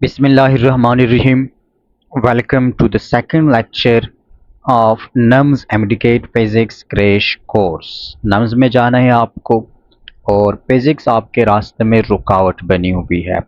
Bismillahirrahmanirrahim. Welcome to the second lecture of NUMS MDCAT Physics Crash Course. NUMS में जाना है आपको और फिजिक्स आपके रास्ते में रुकावट बनी हुई है,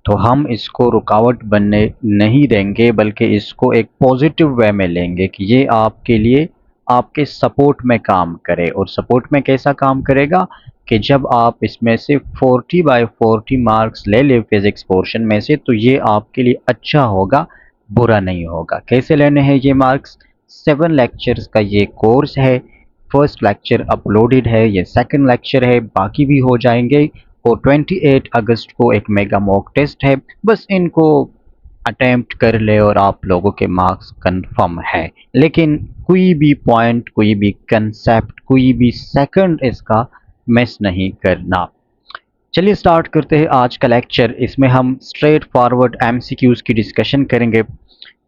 तो हम इसको रुकावट बनने नहीं देंगे बल्कि इसको एक पॉजिटिव वे में लेंगे कि ये आपके लिए आपके सपोर्ट में काम करे। और सपोर्ट में कैसा काम करेगा कि जब आप इसमें से 40/40 मार्क्स ले ले फिजिक्स पोर्शन में से, तो ये आपके लिए अच्छा होगा, बुरा नहीं होगा। कैसे लेने हैं ये मार्क्स? 7 लेक्चर्स का ये कोर्स है। फर्स्ट लेक्चर अपलोडेड है, ये सेकंड लेक्चर है, बाकी भी हो जाएंगे। और 28 अगस्त को एक मेगा मॉक टेस्ट है, बस इनको अटेम्प्ट कर ले और आप लोगों के मार्क्स कंफर्म है। लेकिन कोई भी पॉइंट, कोई भी कंसेप्ट, कोई भी सेकंड इसका मिस नहीं करना। चलिए स्टार्ट करते हैं आज का लेक्चर। इसमें हम स्ट्रेट फॉरवर्ड एमसीक्यूज की डिस्कशन करेंगे।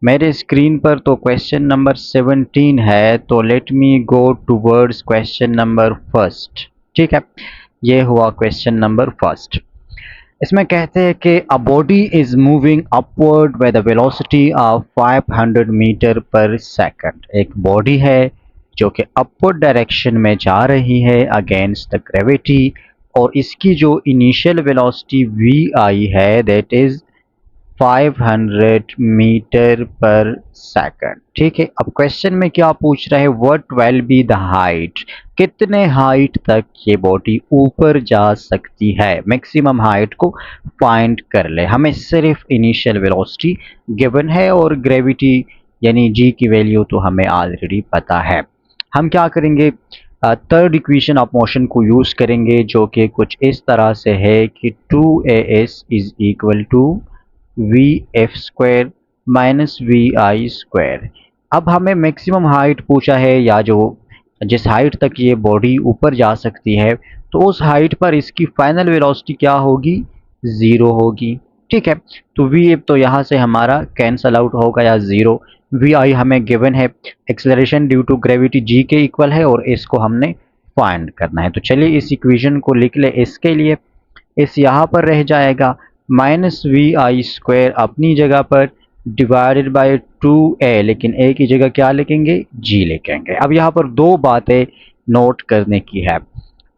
मेरे स्क्रीन पर तो क्वेश्चन नंबर 17 है, तो let me go towards question number first. ठीक है, ये हुआ क्वेश्चन नंबर फर्स्ट। इसमें कहते हैं कि a body is moving upward with the velocity of 500 metre per second. एक बॉडी है जो कि अपवर्ड डायरेक्शन में जा रही है अगेंस्ट द ग्रेविटी, और इसकी जो इनिशियल वेलोसिटी वी आई है that is 500 metre per second. ठीक है, अब क्वेश्चन में क्या पूछ रहा है? What will be the height, कितने हाइट तक ये बॉडी ऊपर जा सकती है। मैक्सिमम हाइट को फाइंड कर ले। हमें सिर्फ इनिशियल वेलोसिटी गिवन है और ग्रेविटी यानी जी की वैल्यू तो हमें ऑलरेडी पता है। हम क्या करेंगे? थर्ड इक्वेशन ऑफ मोशन को यूज करेंगे, जो कि कुछ इस तरह से है कि 2as is equal to v f square minus v i square. अब हमें मैक्सिमम हाइट पूछा है, या जो जिस हाइट तक ये बॉडी ऊपर जा सकती है, तो उस हाइट पर इसकी फाइनल वेलोसिटी क्या होगी? ज़ीरो होगी। ठीक है, तो वी एफ तो यहाँ से हमारा कैंसल आउट होगा या ज़ीरो। वी आई हमें गिवन है, acceleration due to gravity G के इक्वल है, और इसको हमने फाइंड करना है। तो चलिए इस इक्वेशन को लिख ले। इसके लिए इस यहाँ पर रह जाएगा माइनस वी आई स्क्वायर अपनी जगह पर डिवाइडेड बाय 2a, लेकिन a की जगह क्या लिखेंगे? g लिखेंगे। अब यहाँ पर दो बातें नोट करने की है।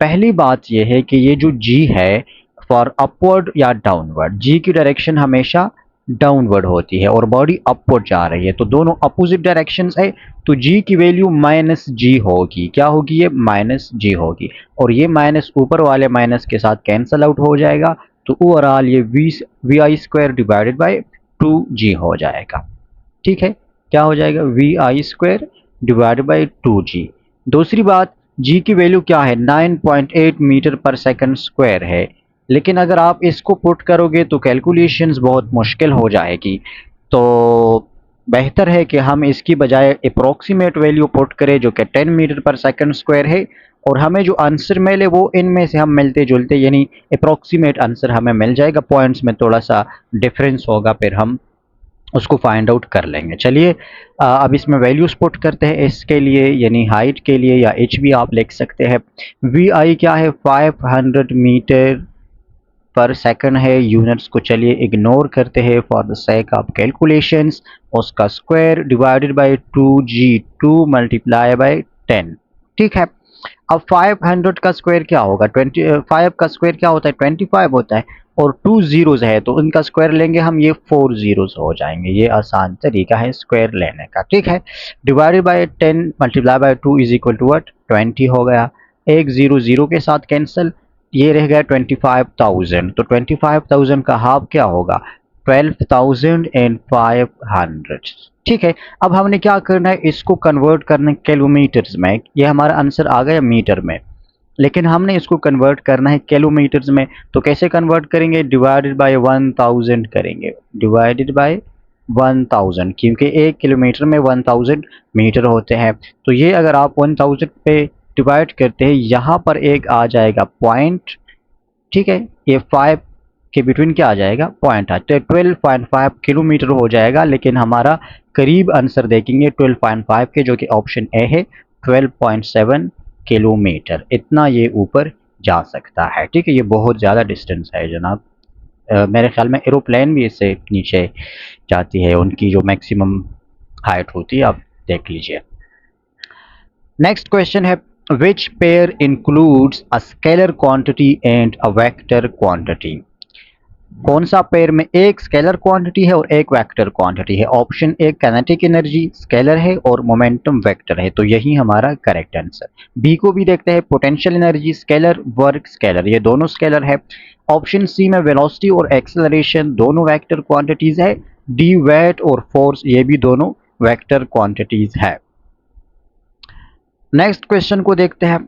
पहली बात यह है कि ये जो g है फॉर अपवर्ड या डाउनवर्ड, g की डायरेक्शन हमेशा डाउनवर्ड होती है और बॉडी अपवर्ड जा रही है, तो दोनों अपोजिट डायरेक्शंस है, तो g की वैल्यू माइनस जी होगी। क्या होगी? ये माइनस जी होगी, और ये माइनस ऊपर वाले माइनस के साथ कैंसल आउट हो जाएगा, तो ओवरऑल ये v i square divided by 2g हो जाएगा। ठीक है, क्या हो जाएगा? V i square divided by 2g। दूसरी बात, g की वैल्यू क्या है? 9.8 मीटर पर सेकंड स्क्वायर है, लेकिन अगर आप इसको पुट करोगे तो कैलकुलेशंस बहुत मुश्किल हो जाएगी। तो बेहतर है कि हम इसकी बजाय अप्रोक्सीमेट वैल्यू पुट करें, जो कि 10 मीटर पर सेकंड स्क्वायर है, और हमें जो आंसर मिले वो इनमें से हम मिलते जुलते यानी अप्रोक्सीमेट आंसर हमें मिल जाएगा। पॉइंट्स में थोड़ा सा डिफरेंस होगा, फिर हम उसको फाइंड आउट कर लेंगे। चलिए अब इसमें वैल्यूज पुट करते हैं इसके लिए, यानी हाइट के लिए, या एच भी आप लिख सकते हैं। वी आई क्या है? 500 मीटर पर सेकंड है। यूनिट्स को चलिए इग्नोर करते हैं for the sake of calculations. उसका square divided by 2g, 2 multiply by 10। ठीक है, अब 500 का स्क्वायर क्या होगा? 25 का स्क्वायर क्या होता है? 25 होता है, और 2 जीरोज है तो उनका स्क्वायर लेंगे हम, ये 4 जीरोज हो जाएंगे। ये आसान तरीका है स्क्वायर लेने का। ठीक है, divided by 10 multiply by 2 is equal to what? 20 हो गया। एक जीरो जीरो के साथ कैंसिल, ये रह गया 25,000। तो 25,000 का हाफ क्या होगा? 12,500। ठीक है, अब हमने क्या करना है? इसको कन्वर्ट करना है किलोमीटर्स में। ये हमारा आंसर आ गया मीटर में, लेकिन हमने इसको कन्वर्ट करना है किलोमीटर्स में। तो कैसे कन्वर्ट करेंगे? डिवाइडेड बाय 1000 करेंगे, डिवाइडेड बाय 1000, क्योंकि एक किलोमीटर में 1000 मीटर होते हैं। तो ये अगर आप 1000 पे डिवाइड करते हैं, यहाँ पर एक आ जाएगा पॉइंट। ठीक है, ये 5 के बिटवीन क्या आ जाएगा? पॉइंट आ, तो 12.5 किलोमीटर हो जाएगा। लेकिन हमारा करीब आंसर देखेंगे 12.5 के, जो कि ऑप्शन ए है, 12.7 किलोमीटर। इतना ये ऊपर जा सकता है। ठीक है, ये बहुत ज़्यादा डिस्टेंस है जनाब। मेरे ख्याल में एरोप्लेन भी इससे नीचे जाती है, उनकी जो मैक्सिमम हाइट होती है, आप देख लीजिए। नेक्स्ट क्वेश्चन है, which pair includes a scalar quantity and a vector quantity. कौन सा पेयर में एक स्केलर क्वांटिटी है और एक वेक्टर क्वांटिटी है? ऑप्शन ए काइनेटिक एनर्जी स्केलर है और मोमेंटम वेक्टर है, तो यही हमारा करेक्ट आंसर। बी को भी देखते हैं, potential energy scalar, work scalar, ये दोनों स्केलर है। ऑप्शन सी में वेलोसिटी और एक्सेलरेशन दोनों वेक्टर क्वांटिटीज है। डी वेट और फोर्स, ये भी दोनों वेक्टर क्वांटिटीज है। नेक्स्ट क्वेश्चन को देखते हैं,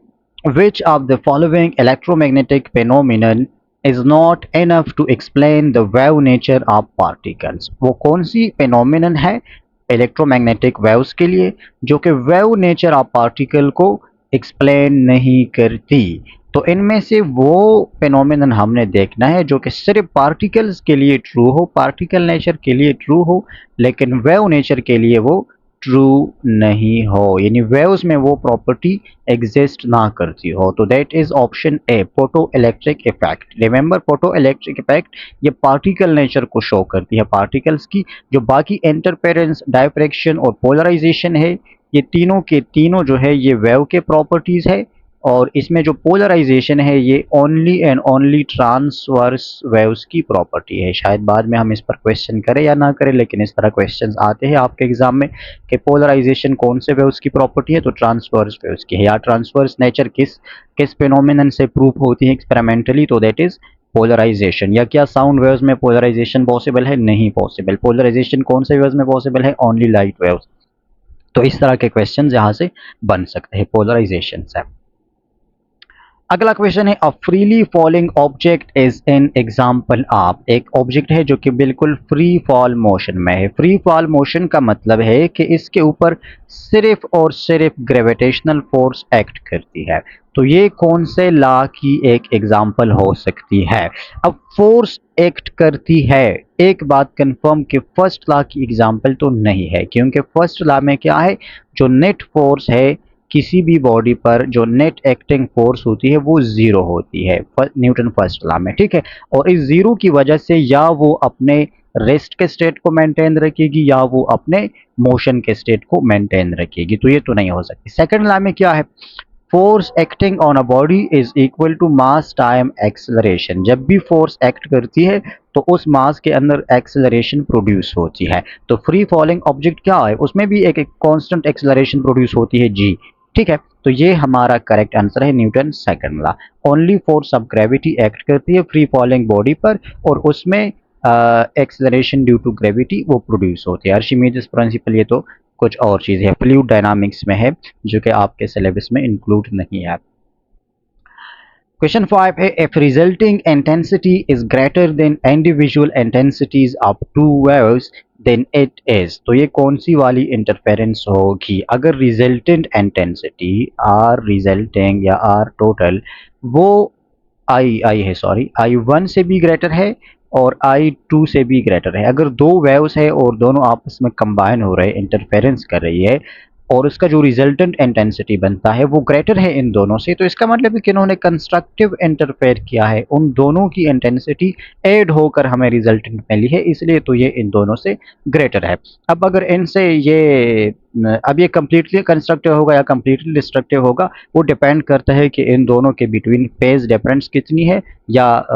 which of the following electromagnetic phenomenon is not enough to explain the wave nature of particles. वो कौन सी फेनोमेनन है इलेक्ट्रोमैग्नेटिक वेव्स के लिए जो कि वेव नेचर ऑफ पार्टिकल को एक्सप्लेन नहीं करती? तो इनमें से वो फेनोमेनन हमने देखना है जो कि सिर्फ पार्टिकल्स के लिए ट्रू हो, पार्टिकल नेचर के लिए ट्रू हो, लेकिन वेव नेचर के लिए वो ट्रू नहीं हो, यानी वेव्स में वो प्रॉपर्टी एग्जिस्ट ना करती हो। तो that is option A, photo electric effect. Remember, photo electric effect ये पार्टिकल नेचर को शो करती है, पार्टिकल्स की। जो बाकी इंटरफेरेंस, डायफ्रैक्शन और पोलराइजेशन है, ये तीनों के तीनों जो है ये वेव के प्रॉपर्टीज है, और इसमें जो पोलराइजेशन है ये only and only transverse waves की प्रॉपर्टी है। शायद बाद में हम इस पर क्वेश्चन करें या ना करें, लेकिन इस तरह क्वेश्चंस आते हैं आपके एग्जाम में कि पोलराइजेशन कौन से वेव्स की प्रॉपर्टी है, तो ट्रांसवर्स वेव्स की है। या ट्रांसवर्स नेचर किस किस फिनोमिनन से प्रूफ होती है एक्सपेरिमेंटली, तो दैट इज पोलराइजेशन। या क्या साउंड वेव्स में पोलराइजेशन पॉसिबल है? नहीं पॉसिबल। पोलराइजेशन कौन से वेव्स में पॉसिबल है? Only light waves. तो इस तरह के क्वेश्चन यहाँ से बन सकते हैं पोलराइजेशन से। अगला क्वेश्चन है, a freely falling object is an example of. एक ऑब्जेक्ट है जो कि बिल्कुल फ्री फॉल मोशन में है। फ्री फॉल मोशन का मतलब है कि इसके ऊपर सिर्फ और सिर्फ ग्रेविटेशनल फोर्स एक्ट करती है। तो ये कौन से लॉ की एक एग्जाम्पल हो सकती है? अब फोर्स एक्ट करती है, एक बात कंफर्म कि फर्स्ट लॉ की एग्जाम्पल तो नहीं है, क्योंकि फर्स्ट लॉ में क्या है, जो नेट फोर्स है किसी भी बॉडी पर, जो नेट एक्टिंग फोर्स होती है वो जीरो होती है न्यूटन फर्स्ट लॉ में, ठीक है। और इस जीरो की वजह से या वो अपने रेस्ट के स्टेट को मेंटेन रखेगी या वो अपने मोशन के स्टेट को मेंटेन रखेगी, तो ये तो नहीं हो सकती। सेकंड लॉ में क्या है, force acting on a body is equal to mass time acceleration. जब भी फोर्स एक्ट करती है तो उस मास के अंदर एक्सेलरेशन प्रोड्यूस होती है। तो फ्री फॉलिंग ऑब्जेक्ट क्या है, उसमें भी एक कांस्टेंट एक्सेलरेशन प्रोड्यूस होती है, जी, ठीक है। तो ये हमारा करेक्ट आंसर है Newton second law. Only force of gravity act करती है फ्री फॉलिंग बॉडी पर, और उसमें एक्सेलरेशन ड्यू टू ग्रेविटी वो प्रोड्यूस होती है। आर्शिमीदेस प्रिंसिपल ये तो कुछ और चीज़ है, फ्लूइड डायनामिक्स में है, जो कि आपके सिलेबस में इंक्लूड नहीं है। क्वेश्चन 5 है, if resulting intensity is greater than individual intensities of two waves then it is. तो ये कौन सी वाली इंटरफेरेंस होगी? अगर रिजल्टेंट इंटेंसिटी आर रिजल्टिंग या आर टोटल वो आई है, सॉरी, I1 से भी ग्रेटर है और I2 से भी ग्रेटर है, अगर दो वेव्स है और दोनों आपस में कंबाइन हो रहे, इंटरफेरेंस कर रही है, और उसका जो रिजल्टेंट इंटेंसिटी बनता है वो ग्रेटर है इन दोनों से, तो इसका मतलब है कि इन्होंने कंस्ट्रक्टिव इंटरफेयर किया है, उन दोनों की इंटेंसिटी ऐड होकर हमें रिजल्टेंट मिली है, इसलिए तो ये इन दोनों से ग्रेटर है। अब अगर इनसे ये अब ये कंप्लीटली कंस्ट्रक्टिव होगा या कंप्लीटली डिस्ट्रक्टिव होगा, वो डिपेंड करता है कि इन दोनों के बिटवीन फेज डिफरेंस कितनी है, या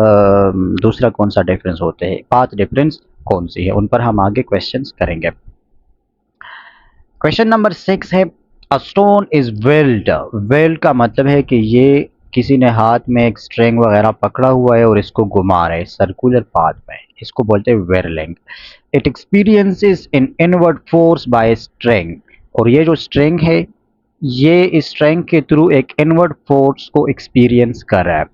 दूसरा कौन सा डिफरेंस होता है, पाथ डिफरेंस कौन सी है, उन पर हम आगे क्वेश्चंस करेंगे। क्वेश्चन नंबर 6 है, a stone is weld. Weld का मतलब है कि ये किसी ने हाथ में एक स्ट्रिंग वगैरह पकड़ा हुआ है और इसको घुमा रहे हैं सर्कुलर पाथ में, इसको बोलते हैं whirling. It experiences in inward force by string, और ये जो स्ट्रिंग है ये इस स्ट्रिंग के थ्रू एक इनवर्ड फोर्स को एक्सपीरियंस कर रहा है,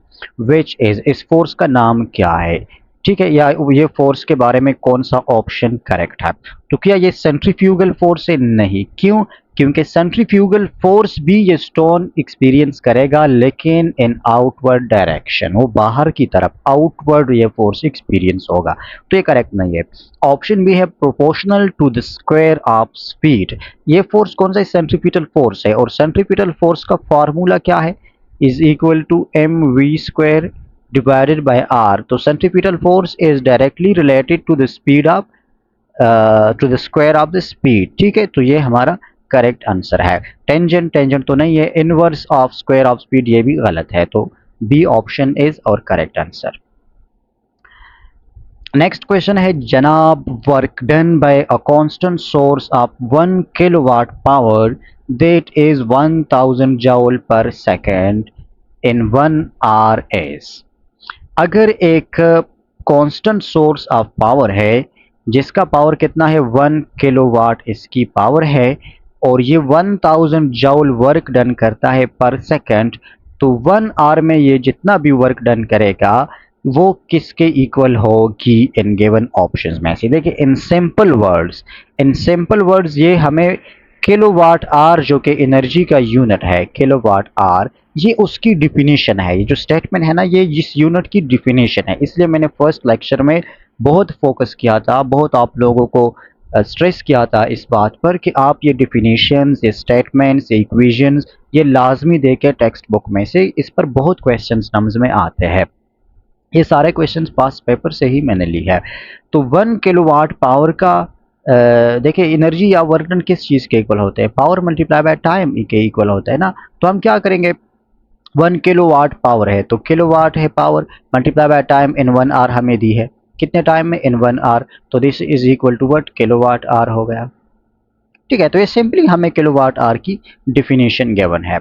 विच इज, इस फोर्स का नाम क्या है, ठीक है, या ये फोर्स के बारे में कौन सा ऑप्शन करेक्ट है? तो क्या ये सेंट्रीफ्यूगल फोर्स है? नहीं, क्यों? क्योंकि सेंट्रीफ्यूगल फोर्स भी ये स्टोन एक्सपीरियंस करेगा, लेकिन इन आउटवर्ड डायरेक्शन, वो बाहर की तरफ आउटवर्ड ये फोर्स एक्सपीरियंस होगा, तो ये करेक्ट नहीं है। ऑप्शन बी है proportional to the square of speed. ये फोर्स कौन सा सेंट्रीपिटल फोर्स है, और सेंट्रीपिटल फोर्स का फॉर्मूला क्या है, is equal to m v square divided by r, तो centripetal force is directly related to the speed of to the square of the speed। ठीक है, तो ये हमारा करेक्ट आंसर है। टेंजेंट टेंजेंट तो नहीं है, inverse of square of speed ये भी गलत है, तो बी ऑप्शन इज और करेक्ट आंसर। नेक्स्ट क्वेश्चन है, जनाब, work done by a constant source of 1 kilowatt power that is 1000 joule पर सेकंड इन 1 आवर इज। अगर एक कांस्टेंट सोर्स ऑफ पावर है जिसका पावर कितना है 1 किलोवाट इसकी पावर है और ये 1000 जूल वर्क डन करता है पर सेकंड, तो 1 आवर में ये जितना भी वर्क डन करेगा वो किसके इक्वल होगी इन गिवन ऑप्शंस में से। देखिए इन सिंपल वर्ड्स ये हमें किलोवाट आवर जो कि एनर्जी का यूनिट है, किलोवाट आवर ये उसकी डिफिनीशन है। ये जो स्टेटमेंट है ना, ये इस यूनिट की डिफिनीशन है। इसलिए मैंने फर्स्ट लेक्चर में बहुत फोकस किया था, बहुत आप लोगों को स्ट्रेस किया था इस बात पर कि आप ये डिफिनीशंस, ये स्टेटमेंट्स, ये इक्वेशंस ये लाजमी देके टेक्स्ट बुक में से, इस पर बहुत क्वेश्चंस नम्स में आते हैं। ये सारे क्वेश्चंस पास पेपर से ही मैंने ली है। तो 1 किलोवाट पावर का देखिए एनर्जी या वर्क डन किस चीज़ के इक्वल होते हैं, पावर मल्टीप्लाई बाय टाइम के इक्वल होता है ना। तो हम क्या करेंगे, 1 किलोवाट पावर है तो किलोवाट है power multiply by time in 1 hour हमें दी है, कितने टाइम में, इन 1 आवर, तो this is equal to what, kilowatt hour हो गया। ठीक है, तो ये सिंपली हमें किलोवाट आवर की डिफिनेशन गिवन है।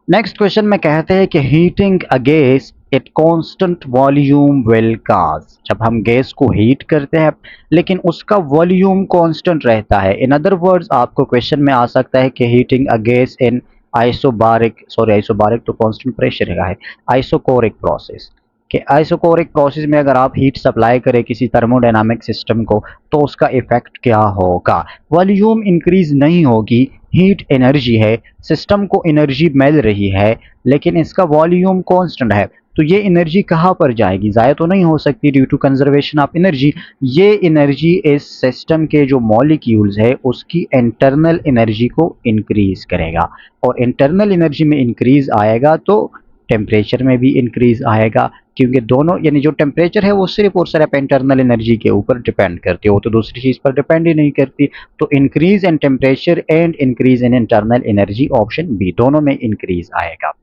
नेक्स्ट क्वेश्चन में कहते हैं कि heating a gas at constant volume will cause, जब हम गैस को हीट करते हैं लेकिन उसका वॉल्यूम कांस्टेंट रहता है। इन अदर वर्ड्स आपको क्वेश्चन में आ सकता है कि heating a gas in isobaric तो कांस्टेंट प्रेशर का है, आइसोकोरिक प्रोसेस कि आइसोकोरिक प्रोसेस में अगर आप हीट सप्लाई करें किसी थर्मोडायनामिक सिस्टम को तो उसका इफेक्ट क्या होगा। वॉल्यूम इंक्रीज नहीं होगी, हीट एनर्जी है, सिस्टम को एनर्जी मिल रही है लेकिन इसका वॉल्यूम कांस्टेंट है, तो ये एनर्जी कहाँ पर जाएगी, ज़ाया तो नहीं हो सकती due to conservation of energy. ये एनर्जी इस सिस्टम के जो मॉलिक्यूल्स है उसकी इंटरनल एनर्जी को इंक्रीज करेगा और इंटरनल एनर्जी में इंक्रीज आएगा तो टेम्परेचर में भी इंक्रीज आएगा, क्योंकि दोनों यानी जो टेम्परेचर है वो सिर्फ और सिर्फ इंटरनल एनर्जी के ऊपर डिपेंड करती है, वो तो दूसरी चीज़ पर डिपेंड ही नहीं करती। तो increase in temperature and increase in internal energy, option B, दोनों में इंक्रीज आएगा।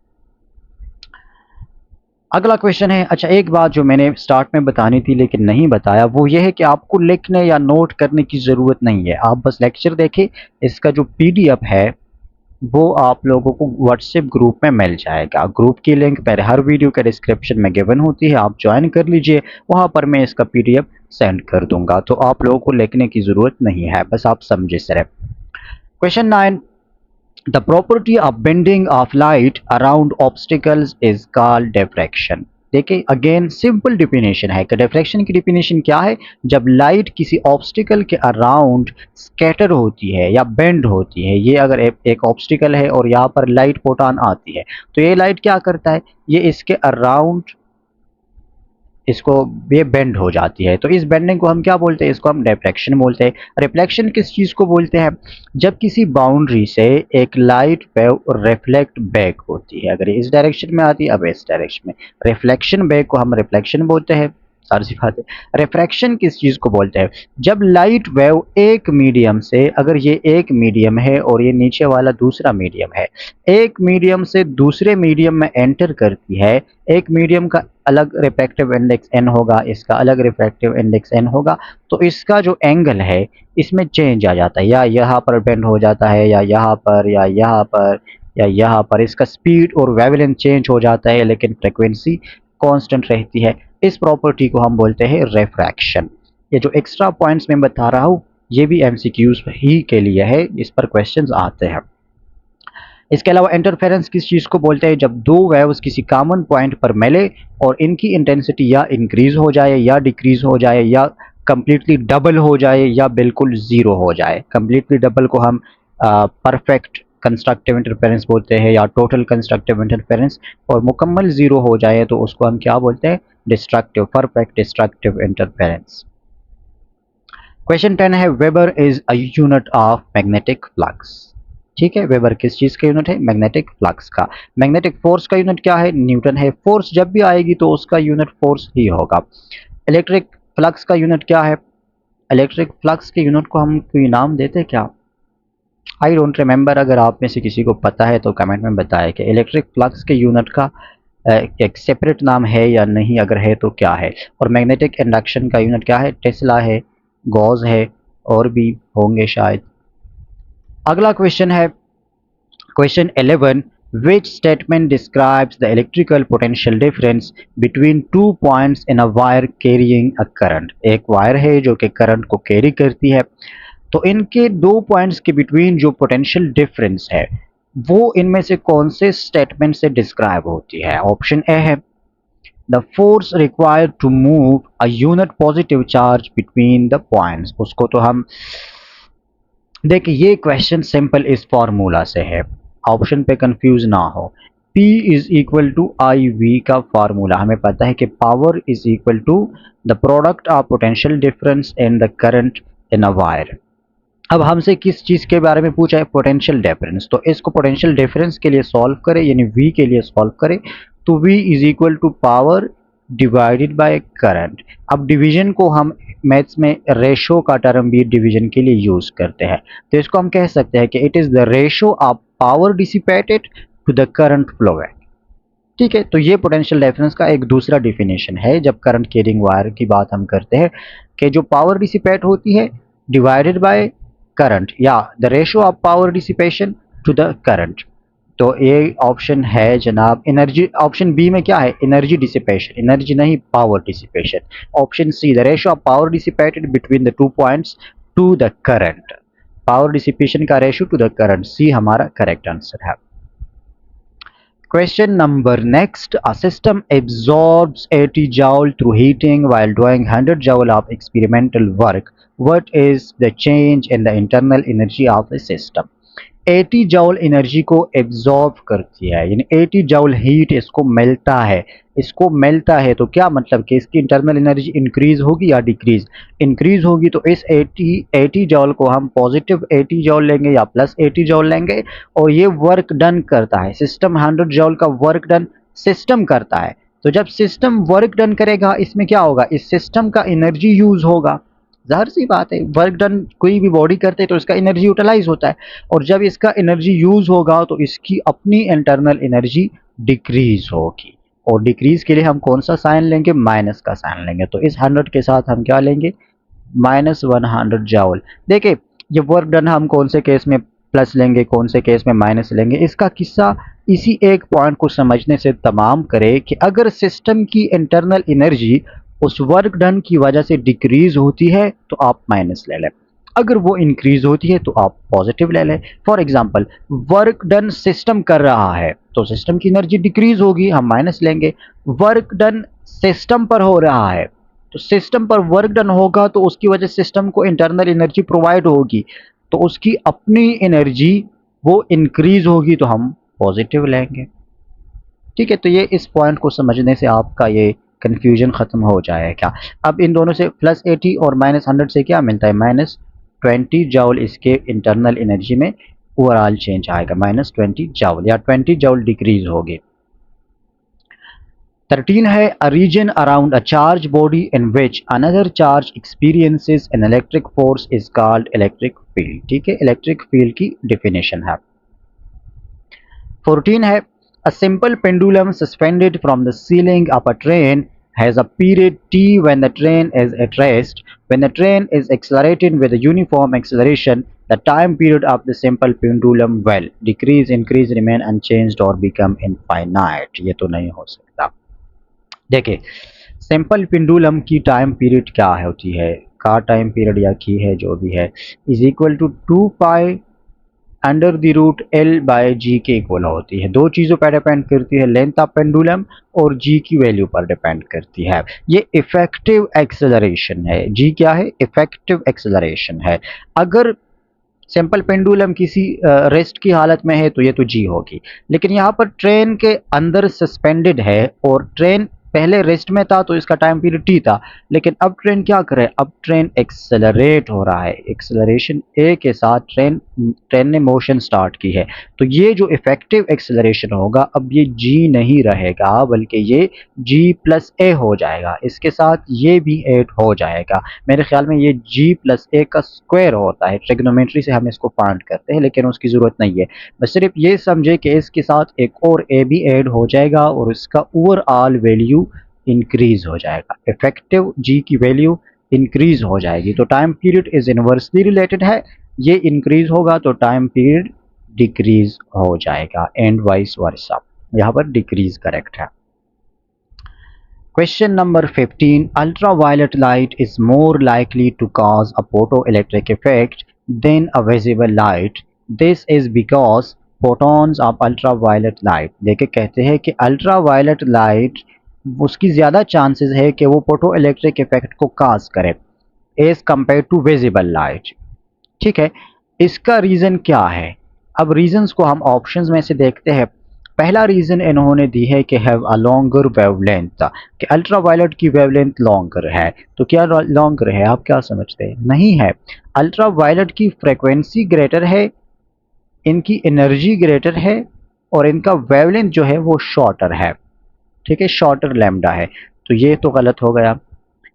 अगला क्वेश्चन है, अच्छा एक बात जो मैंने स्टार्ट में बतानी थी लेकिन नहीं बताया वो ये है कि आपको लिखने या नोट करने की ज़रूरत नहीं है, आप बस लेक्चर देखें। इसका जो पीडीएफ है वो आप लोगों को व्हाट्सएप ग्रुप में मिल जाएगा। ग्रुप की लिंक मेरे हर वीडियो के डिस्क्रिप्शन में गिवन होती है, आप ज्वाइन कर लीजिए, वहाँ पर मैं इसका पीडीएफ सेंड कर दूंगा, तो आप लोगों को लिखने की ज़रूरत नहीं है, बस आप समझे सिर्फ। Question 9, the property of bending of light around obstacles is called diffraction. देखिए अगेन सिंपल डिफिनेशन है कि डिफ्रैक्शन की डिफिनेशन क्या है, जब लाइट किसी ऑब्स्टिकल के अराउंड स्कैटर होती है या बेंड होती है। ये अगर एक ऑब्स्टिकल है और यहाँ पर लाइट फोटॉन आती है तो ये लाइट क्या करता है, ये इसके अराउंड इसको ये बेंड हो जाती है, तो इस बेंडिंग को हम क्या बोलते हैं, इसको हम डिफ्रैक्शन बोलते हैं। रिफ्लेक्शन किस चीज़ को बोलते हैं, जब किसी बाउंड्री से एक लाइट वेव रिफ्लेक्ट बैक होती है, अगर इस डायरेक्शन में आती है अब इस डायरेक्शन में, रिफ्लेक्शन बैक को हम रिफ्लेक्शन बोलते हैं। सारी सिखाते हैं। रिफ्रैक्शन किस चीज़ को बोलते हैं, जब लाइट वेव एक मीडियम से, अगर ये एक मीडियम है और ये नीचे वाला दूसरा मीडियम है, एक मीडियम से दूसरे मीडियम में एंटर करती है, एक मीडियम का अलग रिफ्रैक्टिव इंडेक्स n होगा, इसका अलग रिफ्रैक्टिव इंडेक्स n होगा, तो इसका जो एंगल है इसमें चेंज आ जाता है, या यहाँ पर बेंड हो जाता है या यहाँ पर या यहाँ पर या यहाँ पर, इसका स्पीड और वेवलेंथ चेंज हो जाता है लेकिन फ्रिक्वेंसी कांस्टेंट रहती है। इस प्रॉपर्टी को हम बोलते हैं रिफ्रैक्शन। ये जो एक्स्ट्रा पॉइंट्स मैं बता रहा हूँ ये भी एमसीक्यूज ही के लिए है, इस पर क्वेश्चंस आते हैं। इसके अलावा इंटरफेरेंस किस चीज़ को बोलते हैं, जब दो वेव्स किसी कॉमन पॉइंट पर मिले और इनकी इंटेंसिटी या इंक्रीज हो जाए या डिक्रीज हो जाए या कम्प्लीटली डबल हो जाए या बिल्कुल ज़ीरो हो जाए। कम्प्लीटली डबल को हम परफेक्ट कंस्ट्रक्टिव इंटरफेरेंस बोलते हैं या टोटल कंस्ट्रक्टिव इंटरफेरेंस, और मुकम्मल ज़ीरो हो जाए तो उसको हम क्या बोलते हैं, destructive, perfect destructive interference. Question 10 है, weber is a unit of magnetic flux. ठीक है, वेबर किस चीज़ का यूनिट है? मैग्नेटिक फ्लक्स का। मैग्नेटिक फोर्स का यूनिट क्या है? न्यूटन है। फोर्स जब भी आएगी तो उसका यूनिट फोर्स ही होगा। इलेक्ट्रिक फ्लक्स का यूनिट क्या है? इलेक्ट्रिक फ्लक्स के यूनिट को हम कोई नाम देते क्या? I don't remember. अगर आप में से किसी को पता है तो कमेंट में बताएं कि इलेक्ट्रिक फ्लक्स के यूनिट का एक सेपरेट नाम है या नहीं, अगर है तो क्या है। और मैग्नेटिक इंडक्शन का यूनिट क्या है? टेस्ला है, गॉस है, और भी होंगे शायद। अगला क्वेश्चन है question 11, which statement describes the electrical potential difference between 2 points in a wire carrying a current? एक वायर है जो कि करंट को कैरी करती है, तो इनके 2 पॉइंट्स के बिटवीन जो पोटेंशियल डिफरेंस है वो इनमें से कौन से स्टेटमेंट से डिस्क्राइब होती है? ऑप्शन ए है the force required to move a unit positive charge between the points. उसको तो हम देखिए, ये क्वेश्चन सिंपल इस फॉर्मूला से है, ऑप्शन पे कंफ्यूज ना हो। P is equal to I V का फार्मूला हमें पता है कि power is equal to the product of potential difference in the current in a wire. अब हमसे किस चीज़ के बारे में पूछा है? Potential difference. तो इसको पोटेंशियल डिफरेंस के लिए सॉल्व करें, यानी V के लिए सॉल्व करें, तो V is equal to power divided by current. अब डिवीजन को हम मैथ्स में रेशो का टर्म भी डिवीजन के लिए यूज करते हैं, तो इसको हम कह सकते हैं कि it is the ratio of power dissipated to the current flow. ठीक है, तो ये पोटेंशियल डिफरेंस का एक दूसरा डिफिनेशन है जब करंट कैरिंग वायर की बात हम करते हैं, कि जो पावर डिसिपेट होती है डिवाइडेड बाय करंट, या the ratio of power dissipation to the current. तो ये ऑप्शन है जनाब एनर्जी। ऑप्शन बी में क्या है? एनर्जी डिसिपेशन, एनर्जी नहीं power dissipation. Option C the ratio of power dissipated between the 2 points to the current. Power dissipation का ratio to the current, C हमारा करेक्ट आंसर है। Question number next. A system absorbs 80 joule through heating while doing 100 joule of experimental work. What is the change in the internal energy of the system? 80 जॉल energy को absorb करती है, यानी 80 जॉल heat इसको मिलता है तो क्या मतलब कि इसकी इंटरनल एनर्जी इंक्रीज होगी या डिक्रीज? इंक्रीज होगी, तो इस 80 जॉल को हम पॉजिटिव 80 जॉल लेंगे या प्लस 80 जॉल लेंगे, और ये वर्क डन करता है। सिस्टम 100 जॉल का वर्क डन सिस्टम करता है, तो जब सिस्टम वर्क डन करेगा इसमें क्या होगा? इस सिस्टम का एनर्जी यूज होगा। ज़ाहिर सी बात है, वर्क डन कोई भी बॉडी करते हैं तो इसका एनर्जी यूटिलाइज होता है, और जब इसका एनर्जी यूज होगा तो इसकी अपनी इंटरनल एनर्जी डिक्रीज होगी। और डिक्रीज के लिए हम कौन सा साइन लेंगे? माइनस का साइन लेंगे। तो इस 100 के साथ हम क्या लेंगे? -100 जॉल। देखिए, ये वर्क डन हम कौन से केस में प्लस लेंगे, कौन से केस में माइनस लेंगे, इसका किस्सा इसी एक पॉइंट को समझने से तमाम करे कि अगर सिस्टम की इंटरनल एनर्जी उस वर्क डन की वजह से डिक्रीज होती है तो आप माइनस ले लें, अगर वो इंक्रीज होती है तो आप पॉजिटिव ले लें। For example, work done system कर रहा है तो सिस्टम की एनर्जी डिक्रीज होगी, हम माइनस लेंगे। वर्क डन सिस्टम पर हो रहा है तो सिस्टम पर वर्क डन होगा तो उसकी वजह से सिस्टम को इंटरनल एनर्जी प्रोवाइड होगी, तो उसकी अपनी एनर्जी वो इंक्रीज होगी तो हम पॉजिटिव लेंगे। ठीक है, तो ये इस पॉइंट को समझने से आपका ये कन्फ्यूजन ख़त्म हो जाएगा। अब इन दोनों से +80 और -100 से क्या मिलता है? -20 जॉल इसके इंटरनल एनर्जी में ओवरऑल चेंज आएगा, -20 जॉल, या 20 जॉल डिक्रीज होगी। 13 है a region around a charge body in which another charge experiences an electric force is called electric field. ठीक है, इलेक्ट्रिक फील्ड की डिफिनेशन है। 14 है a simple pendulum suspended from the ceiling of a train has a period t when the train is at rest. When the train is accelerated with a uniform acceleration, the time period of the simple pendulum will decrease, increase, remain unchanged or become infinite. ये तो नहीं हो सकता। देखिए, simple pendulum की time period क्या होती है? का टाइम पीरियड या की है जो भी है, is equal to 2 pi under the root L by G के इक्वल होती है। दो चीज़ों पर डिपेंड करती है, लेंथ ऑफ पेंडुलम और जी की वैल्यू पर डिपेंड करती है। ये इफेक्टिव एक्सेलरेशन है। जी क्या है? इफेक्टिव एक्सेलरेशन है। अगर सिंपल पेंडुलम किसी रेस्ट की हालत में है तो ये तो जी होगी, लेकिन यहाँ पर ट्रेन के अंदर सस्पेंडेड है और ट्रेन पहले रेस्ट में था तो इसका टाइम पीरियड टी था, लेकिन अब ट्रेन क्या करे, अब ट्रेन एक्सेलरेट हो रहा है, एक्सेलरेशन ए के साथ ट्रेन ने मोशन स्टार्ट की है। तो ये जो इफेक्टिव एक्सेलरेशन होगा अब ये जी नहीं रहेगा बल्कि ये जी प्लस ए हो जाएगा, इसके साथ ये भी ऐड हो जाएगा। मेरे ख्याल में ये जी प्लस ए का स्क्वायर होता है, ट्रिग्नोमेट्री से हम इसको फाइंड करते हैं लेकिन उसकी ज़रूरत नहीं है। बस सिर्फ ये समझे कि इसके साथ एक और ए भी ऐड हो जाएगा और इसका ओवरऑल वैल्यू इंक्रीज हो जाएगा, इफेक्टिव जी की वैल्यू इंक्रीज हो जाएगी। तो time period is inversely related है, ये इंक्रीज होगा तो टाइम पीरियड डिक्रीज हो जाएगा एंड वाइस वर्सा, यहाँ पर डिक्रीज करेक्ट है। Question number 15. Ultraviolet light is more likely to cause a photoelectric effect than a visible light. This is because photons of ultraviolet light, देखिए कहते हैं कि ultraviolet light उसकी ज़्यादा चांसेस है कि वो फोटो इलेक्ट्रिक इफेक्ट को काज करे as compared to visible light. ठीक है, इसका रीज़न क्या है? अब रीजंस को हम ऑप्शंस में से देखते हैं। पहला रीज़न इन्होंने दी है कि हैव अ लॉन्गर वेवलेंथ, कि अल्ट्रावायलेट की वेवलेंथ लॉन्गर है। तो क्या लॉन्गर है, आप क्या समझते हैं? नहीं है, अल्ट्रावायलेट की फ्रीक्वेंसी ग्रेटर है, इनकी एनर्जी ग्रेटर है और इनका वेवलेंथ जो है वो शॉर्टर है। ठीक है, शॉर्टर लैम्डा है, तो ये तो गलत हो गया।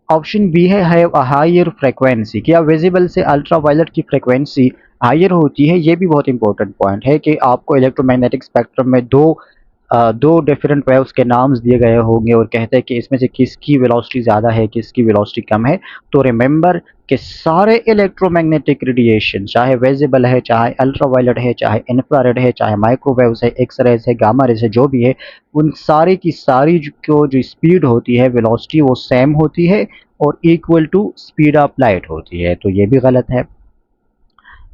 ऑप्शन बी है हायर फ्रीक्वेंसी, क्या विजिबल से अल्ट्रावायलेट की फ्रीक्वेंसी हायर होती है? ये भी बहुत इंपॉर्टेंट पॉइंट है कि आपको इलेक्ट्रोमैग्नेटिक स्पेक्ट्रम में दो डिफरेंट वेव्स के नाम्स दिए गए होंगे और कहते हैं कि इसमें से किसकी वेलोसिटी ज़्यादा है, किसकी वेलोसिटी कम है। तो रिमेंबर कि सारे इलेक्ट्रोमैग्नेटिक रेडिएशन, चाहे विजिबल है, चाहे अल्ट्रावायलेट है, चाहे इंफ्रारेड है, चाहे माइक्रोवेव्स है, एक्सरेज है, गामा रेज है, जो भी है, उन सारी की सारी जो स्पीड होती है, वेलोसिटी, वो सेम होती है और equal to speed of light होती है। तो ये भी गलत है।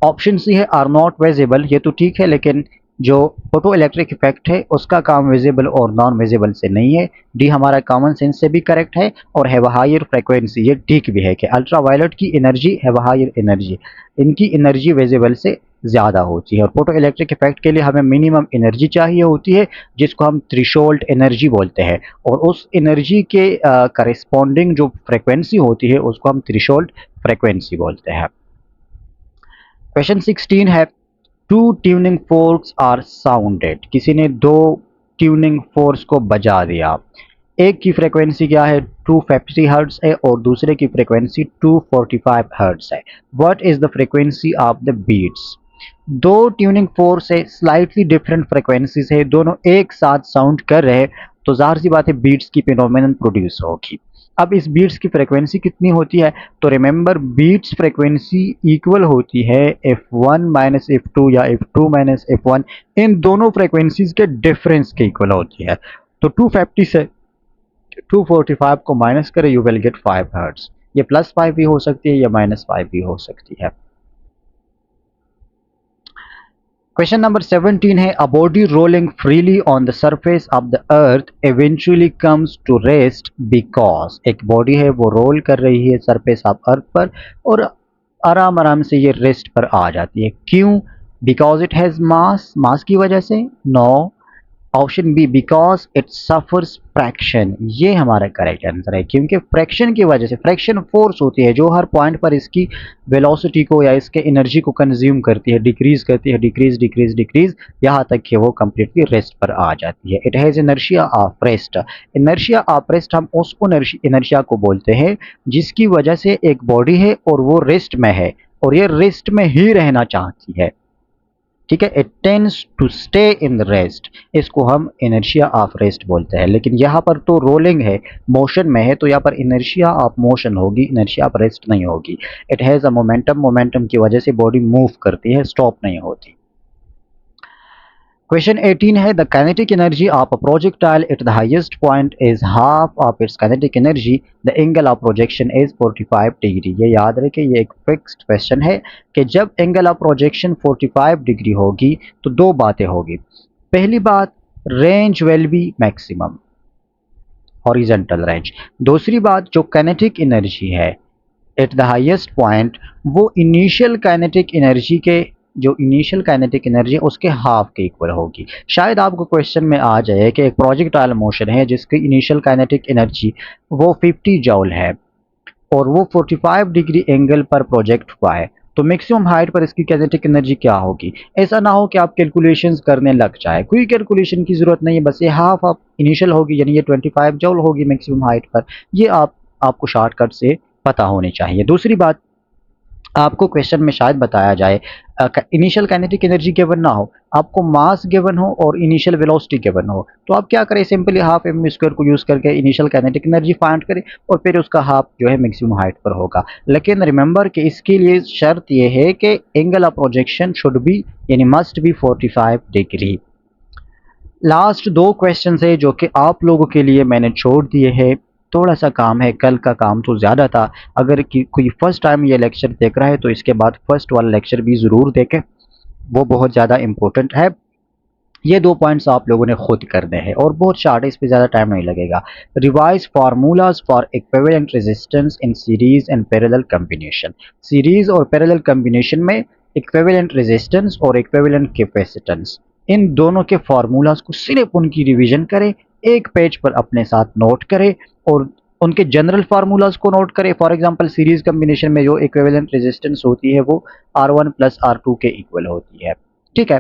ऑप्शन सी है आर नॉट विजिबल, ये तो ठीक है लेकिन जो फोटो इलेक्ट्रिक इफेक्ट है उसका काम विजिबल और नॉन विजिबल से नहीं है। डी हमारा कॉमन सेंस से भी करेक्ट है और हैव हायर फ्रीक्वेंसी, ये ठीक भी है कि अल्ट्रावायलेट की एनर्जी हैव हायर एनर्जी, इनकी एनर्जी विजिबल से ज़्यादा होती है और फोटो इलेक्ट्रिक इफेक्ट के लिए हमें मिनिमम एनर्जी चाहिए होती है जिसको हम थ्रेशोल्ड एनर्जी बोलते हैं और उस एनर्जी के करेस्पॉन्डिंग जो फ्रीक्वेंसी होती है उसको हम थ्रेशोल्ड फ्रीक्वेंसी बोलते हैं। क्वेश्चन 16 है two tuning forks are sounded, किसी ने दो ट्यूनिंग फोर्स को बजा दिया। एक की फ्रीक्वेंसी क्या है, 250 हर्ट्ज है और दूसरे की फ्रीक्वेंसी 245 हर्ट्ज है। What is the frequency of the beats? दो ट्यूनिंग फोर्स है, स्लाइटली डिफरेंट फ्रीक्वेंसीज है, दोनों एक साथ साउंड कर रहे हैं तो जाहिर सी बात है बीट्स की फिनोमेनन प्रोड्यूस होगी। अब इस बीट्स की फ्रीक्वेंसी कितनी होती है? तो रिमेंबर बीट्स फ्रीक्वेंसी इक्वल होती है f1 माइनस f2 या f2 माइनस f1, इन दोनों फ्रीक्वेंसीज के डिफरेंस के इक्वल होती है। तो 250 से 245 को माइनस करें यू विल गेट 5 हर्ट्ज। ये +5 भी हो सकती है या -5 भी हो सकती है। क्वेश्चन नंबर 17 है a body rolling freely on the surface of the earth eventually comes to rest because, एक बॉडी है वो रोल कर रही है सरफेस ऑफ अर्थ पर और आराम आराम से ये रेस्ट पर आ जाती है, क्यों? Because it has mass, mass की वजह से? No. Option B because it suffers fraction, ये हमारा करेक्ट आंसर है, क्योंकि फ्रैक्शन की वजह से, फ्रैक्शन फोर्स होती है जो हर पॉइंट पर इसकी वेलोसिटी को या इसके एनर्जी को कंज्यूम करती है, डिक्रीज करती है, डिक्रीज डिक्रीज डिक्रीज यहाँ तक कि वो कंप्लीटली रेस्ट पर आ जाती है। It has inertia of rest, inertia of rest हम उस इनर्शिया को बोलते हैं जिसकी वजह से एक बॉडी है और वो रेस्ट में है और ये रेस्ट में ही रहना चाहती है। ठीक है, it tends to stay in rest, इसको हम इनर्शिया ऑफ रेस्ट बोलते हैं। लेकिन यहाँ पर तो रोलिंग है, मोशन में है, तो यहाँ पर इनर्शिया ऑफ मोशन होगी, इनर्शिया ऑफ रेस्ट नहीं होगी। It has a momentum, momentum की वजह से बॉडी मूव करती है, स्टॉप नहीं होती। क्वेश्चन 18 है the kinetic energy of a projectile at the highest point is half of its kinetic energy, the angle of projection is 45 degree. ये याद रखें, ये एक फिक्स्ड क्वेश्चन है कि जब एंगल ऑफ प्रोजेक्शन 45 डिग्री होगी तो दो बातें होगी। पहली बात, range will be maximum, horizontal range. दूसरी बात, जो काइनेटिक एनर्जी है एट द हाईएस्ट पॉइंट वो इनिशियल काइनेटिक एनर्जी के जो इनिशियल काइनेटिक एनर्जी है उसके हाफ के इक्वल होगी। शायद आपको क्वेश्चन में आ जाए कि एक प्रोजेक्टाइल मोशन है जिसकी इनिशियल काइनेटिक एनर्जी वो 50 जॉल है और वो 45 डिग्री एंगल पर प्रोजेक्ट हुआ है, तो मैक्सिमम हाइट पर इसकी काइनेटिक एनर्जी क्या होगी। ऐसा ना हो कि आप कैलकुलेशंस करने लग जाए, कोई कैलकुलेशन की जरूरत नहीं है, बस ये हाफ आप इनिशियल होगी यानी ये 25 जॉल होगी मैक्सिमम हाइट पर। ये आपको शॉर्टकट से पता होनी चाहिए। दूसरी बात, आपको क्वेश्चन में शायद बताया जाए इनिशियल काइनेटिक एनर्जी गिवन ना हो, आपको मास गिवन हो और इनिशियल वेलोसिटी गिवन हो, तो आप क्या करें, सिंपली हाफ एम स्क्वायर को यूज करके इनिशियल काइनेटिक एनर्जी फाइंड करें और फिर उसका हाफ जो है मैक्सिमम हाइट पर होगा। लेकिन रिमेंबर कि इसके लिए शर्त यह है कि angle of projection should be यानी मस्ट बी 45 डिग्री। लास्ट दो क्वेश्चन है जो कि आप लोगों के लिए मैंने छोड़ दिए हैं, थोड़ा सा काम है, कल का काम तो ज़्यादा था। अगर कोई फर्स्ट टाइम ये लेक्चर देख रहा है तो इसके बाद फर्स्ट वाला लेक्चर भी ज़रूर देखें, वो बहुत ज़्यादा इंपॉर्टेंट है। ये दो पॉइंट्स आप लोगों ने खुद करने हैं और बहुत शार्ट है, इस पर ज़्यादा टाइम नहीं लगेगा। Revise formulas for equivalent resistance in series and parallel combination. Series और पैरेलल कॉम्बिनेशन में इक्विवेलेंट रेजिस्टेंस और इक्विवेलेंट कैपेसिटेंस, इन दोनों के फार्मूलाज को सिर्फ उनकी रिवीजन करें, एक पेज पर अपने साथ नोट करें और उनके जनरल फार्मूलाज को नोट करें। फॉर एग्जांपल सीरीज कॉम्बिनेशन में जो इक्विवेलेंट रेजिस्टेंस होती है वो R1 प्लस R2 के इक्वल होती है, ठीक है।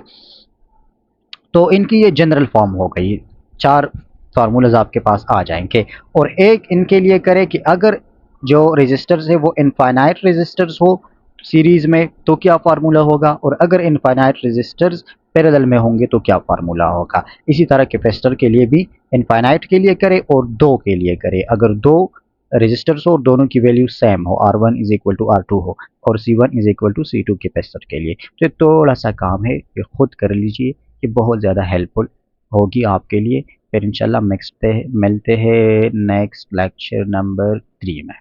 तो इनकी ये जनरल फॉर्म हो गई, चार फार्मूलाज आपके पास आ जाएंगे। और एक इनके लिए करें कि अगर जो रेजिस्टर्स है वो इनफाइनाइट रेजिस्टर्स हो सीरीज में तो क्या फार्मूला होगा, और अगर इनफाइनाइट रेजिस्टर्स पैरेलल में होंगे तो क्या फार्मूला होगा। इसी तरह कैपेसिटर के लिए भी इनफाइनाइट के लिए करें और दो के लिए करें, अगर दो रजिस्टर्स हो और दोनों की वैल्यू सेम हो, R1 is equal to R2 हो और C1 is equal to C2 capacitor के लिए। तो ये थोड़ा सा काम है, ये खुद कर लीजिए, ये बहुत ज़्यादा हेल्पफुल होगी आपके लिए। फिर इंशाल्लाह मिलते हैं नेक्स्ट लेक्चर नंबर 3 में।